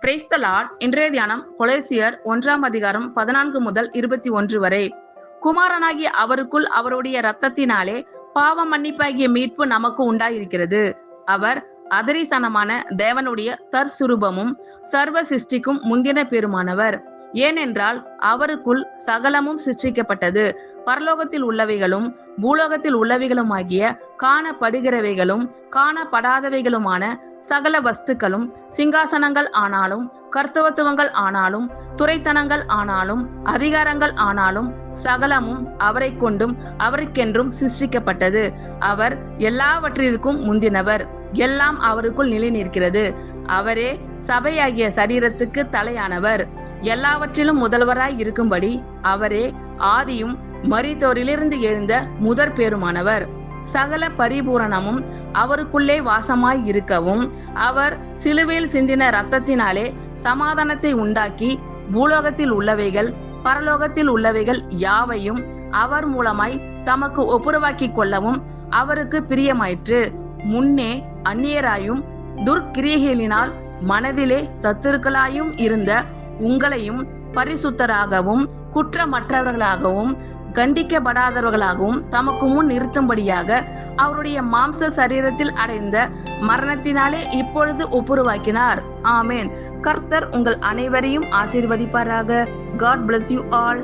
Praise the Lord. இன்றைய தியானம் கொலோசியர் 1 14 முதல் 21 வரை. குமாரனாகிய அவருக்குள் அவருடைய இரத்தத்தினாலே பாவ மன்னிப்பாகிய மீட்பு நமக்கு உண்டாயிருக்கிறது. அவர் அதரிசனமான தேவனுடைய தற்சுரூபமும் சர்வ சிருஷ்டிக்கும் முந்தின பேருமானவர். ஏனென்றால் அவருக்குள் சகலமும் சிருஷ்டிக்கப்பட்டது, பரலோகத்தில் உள்ளவைகளும் பூலோகத்தில் உள்ளவைகளுமாகிய காணப்படுகிறவைகளும் காணப்படாதவைகளுமான சகல வஸ்துக்களும், சிங்காசனங்கள் ஆனாலும் கர்த்தவத்துவங்கள் ஆனாலும் துரைத்தனங்கள் ஆனாலும் அதிகாரங்கள் ஆனாலும் சகலமும் அவரை கொண்டும் அவருக்கென்றும் சிருஷ்டிக்கப்பட்டது. அவர் எல்லாவற்றிற்கும் முந்தினவர். எல்லாம் அவருக்குள் நிலை நிற்கிறது. அவரே சபையாகிய சரீரத்துக்கு தலையானவர். எல்லாவற்றிலும் முதல்வராய் இருக்கும்படி அவரே ஆதியும் மரித்தோரிலிருந்து எழுந்த முதற் பேருமானவர். சகல பரிபூரணமும் அவருக்குள்ளே வாசமாய் இருக்கவும் அவர் சிலுவையில் சிந்தின இரத்தத்தினாலே சமாதானத்தை உண்டாக்கி பூலோகத்தில் உள்ளவைகள் பரலோகத்தில் உள்ளவைகள் யாவையும் அவர் மூலமாய் தமக்கு ஒப்புரவாக்கி கொள்ளவும் அவருக்கு பிரியமாயிற்று. முன்னே அந்நியராயும் துர்க்கிரியைகளினால் மனதிலே சத்துருக்களாயும் இருந்த உங்களையும் பரிசுத்தராகவும் குற்றமற்றவர்களாகவும் கண்டிக்கப்படாதவர்களாகவும் தமக்கு முன் நிறுத்தும்படியாக அவருடைய மாம்ச சரீரத்தில் அடைந்த மரணத்தினாலே இப்பொழுது ஒப்புரவாக்கினார். ஆமேன். கர்த்தர் உங்கள் அனைவரையும் ஆசீர்வதிப்பாராக. God bless you all.